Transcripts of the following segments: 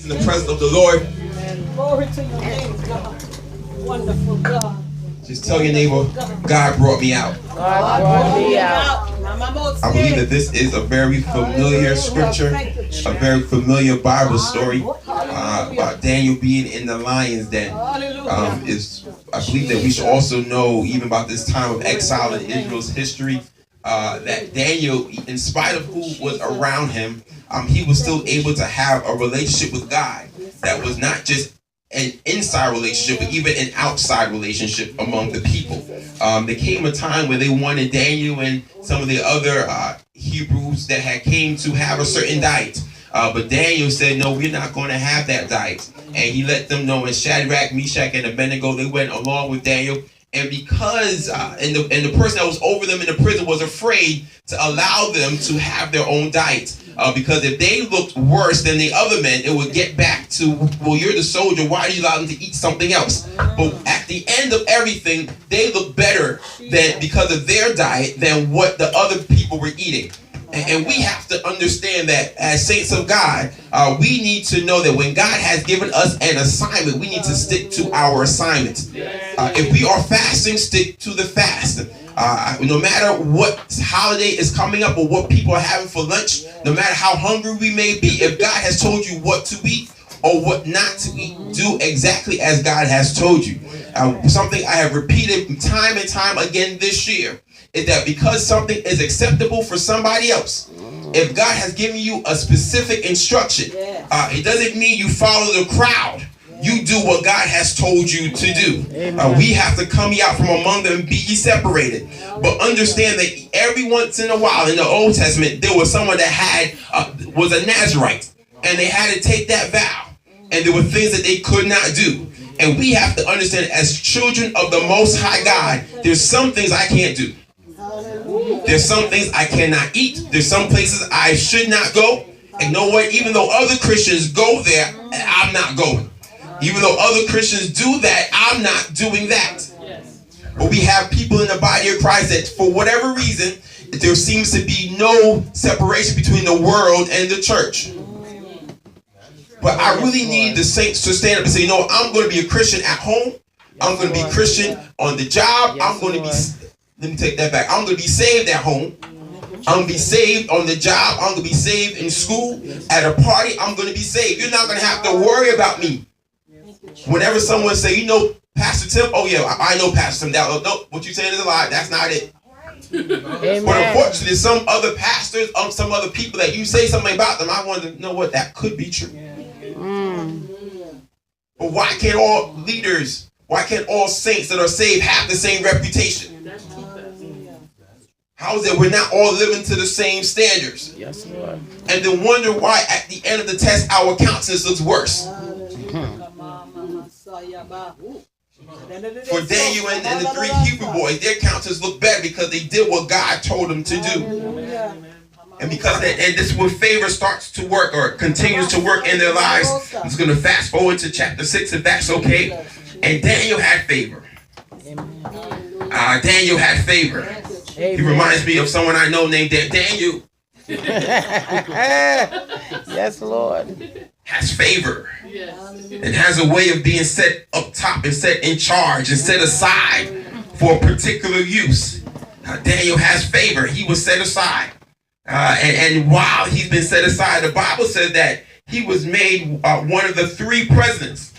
In the presence of the Lord. Glory to your name, God. Wonderful God. Just tell your neighbor, God brought me out. God brought me out. I believe that this is a very familiar scripture, a very familiar Bible story about Daniel being in the lion's den. I believe that we should also know, even about this time of exile in Israel's history, that Daniel, in spite of who was around him, he was still able to have a relationship with God that was not just an inside relationship, but even an outside relationship among the people. There came a time where they wanted Daniel and some of the other Hebrews that had came to have a certain diet. But Daniel said, no, we're not going to have that diet. And he let them know, and Shadrach, Meshach, and Abednego, they went along with Daniel. And because, and the person that was over them in the prison was afraid to allow them to have their own diet. Because if they looked worse than the other men, it would get back to, well, you're the soldier, why do you allow them to eat something else? But at the end of everything, they look better than because of their diet than what the other people were eating. And we have to understand that as saints of God, we need to know that when God has given us an assignment, we need to stick to our assignment. If we are fasting, stick to the fast. No matter what holiday is coming up or what people are having for lunch, no matter how hungry we may be, if God has told you what to eat or what not to eat, do exactly as God has told you. Something I have repeated time and time again this year is that because something is acceptable for somebody else, if God has given you a specific instruction, it doesn't mean you follow the crowd. You do what God has told you to do. We have to come ye out from among them and be ye separated. But understand that every once in a while in the Old Testament, there was someone that was a Nazarite, and they had to take that vow. And there were things that they could not do. And we have to understand, as children of the Most High God, there's some things I can't do. There's some things I cannot eat. There's some places I should not go. And you know what? Even though other Christians go there, I'm not going. Even though other Christians do that, I'm not doing that. But we have people in the body of Christ that, for whatever reason, there seems to be no separation between the world and the church. But I really need the saints to stand up and say, you know, I'm going to be a Christian at home. I'm going to be a Christian on the job. I'm going to be, let me take that back. I'm going to be saved at home. I'm going to be saved on the job. I'm going to be saved in school. At a party, I'm going to be saved. You're not going to have to worry about me. Whenever someone say, you know, Pastor Tim, oh yeah, I know Pastor Tim. No, what you're saying is a lie. That's not it. Amen. But unfortunately, some other pastors, some other people that you say something about them, I want to know what that could be true. But why can't all leaders, why can't all saints that are saved have the same reputation? How is it we're not all living to the same standards? Yes, Lord. And then wonder why at the end of the test our countenance looks worse. For Daniel and the 3 Hebrew boys, their countenance looked better because they did what God told them to do. And because and this is where favor starts to work or continues to work in their lives. I'm just going to fast forward to chapter 6 if that's okay. And Daniel had favor. Daniel had favor. He reminds me of someone I know named Daniel. Yes, Lord. Has favor. And has a way of being set up top and set in charge and set aside for a particular use. Daniel has favor. He was set aside. And while he's been set aside, the Bible says that he was made one of the 3 presidents.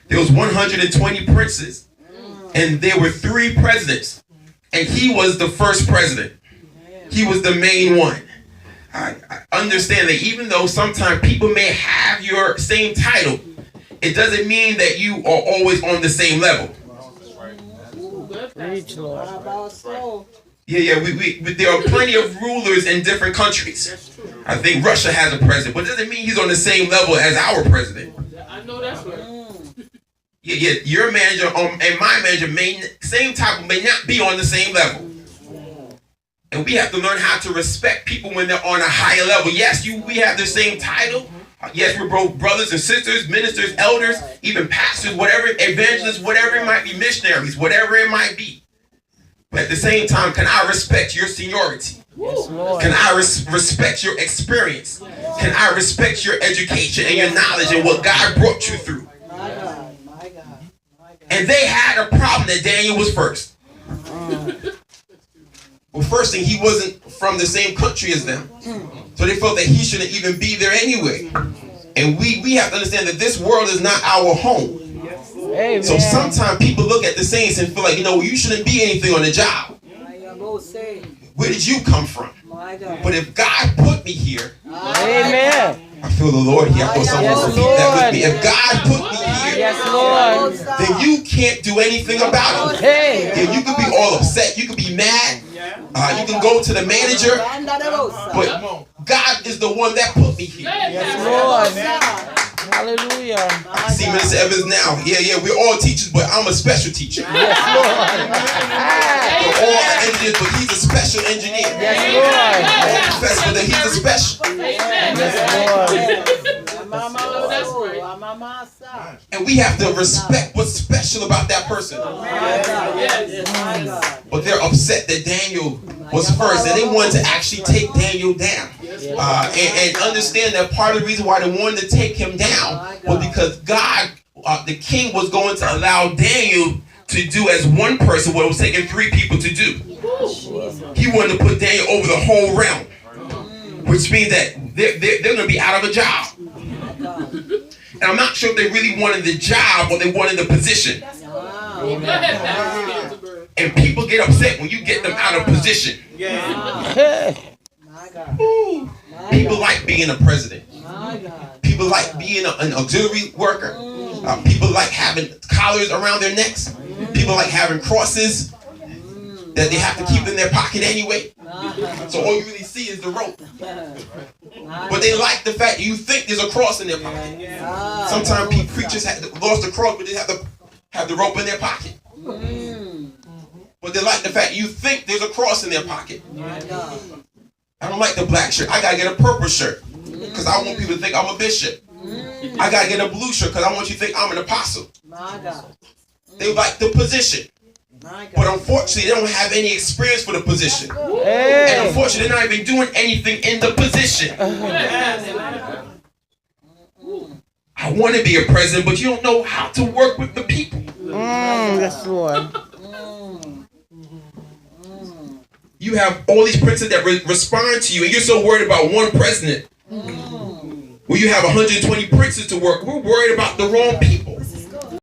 There was 120 princes. And there were 3 presidents. And he was the first president. He was the main one. I understand that even though sometimes people may have your same title, it doesn't mean that you are always on the same level. Yeah, there are plenty of rulers in different countries. I think Russia has a president, but it doesn't mean he's on the same level as our president. I know that's right. Yeah, your manager and my manager same title may not be on the same level. And we have to learn how to respect people when they're on a higher level. Yes, we have the same title. Yes, we're both brothers and sisters, ministers, elders, even pastors, whatever, evangelists, whatever it might be, missionaries, whatever it might be. But at the same time, can I respect your seniority? Yes, Lord. Can I respect your experience? Can I respect your education and your knowledge and what God brought you through? My God, my God, my God. And they had a problem that Daniel was first. Well, first thing, he wasn't from the same country as them. So they felt that he shouldn't even be there anyway. And we have to understand that this world is not our home. Amen. So sometimes people look at the saints and feel like, you shouldn't be anything on the job. Where did you come from? But if God put me here, Amen. I feel the Lord here. I feel someone Yes, repeat that with Lord. me. If God put me here, Yes, Lord. then you can't do anything about it. Hey. Yeah, you could be all upset. You could be mad. You can go to the manager. But God is the one that put me here. Yes, Lord. Hallelujah. I see Minister Evans now. Yeah, we're all teachers, but I'm a special teacher. Yes, Lord. We're all engineers, but he's a special engineer. Yes, Lord. All professors, but he's a special. Yes, And we have to respect what's special about that person. But they're upset that Daniel was first, and they wanted to actually take Daniel down. And understand that part of the reason why they wanted to take him down was because God, the king, was going to allow Daniel to do as one person what it was taking 3 people to do. He wanted to put Daniel over the whole realm, which means that they're going to be out of a job. And I'm not sure if they really wanted the job or they wanted the position. And people get upset when you get them out of position. Ooh. People like being a president. People like being an auxiliary worker. People like having collars around their necks. People like having crosses that they have to keep in their pocket anyway. So all you really see is the rope. But they like the fact that you think there's a cross in their pocket. Sometimes preachers have lost the cross, but they have to have the rope in their pocket. But they like the fact that you think there's a cross in their pocket. I don't like the black shirt. I gotta get a purple shirt because I want people to think I'm a bishop. I gotta get a blue shirt because I want you to think I'm an apostle. They like the position. But unfortunately, they don't have any experience for the position. And unfortunately, they're not even doing anything in the position. I want to be a president, but you don't know how to work with the people. Yes, Lord. You have all these princes that respond to you, and you're so worried about one president. Well, you have 120 princes to work. We're worried about the wrong people.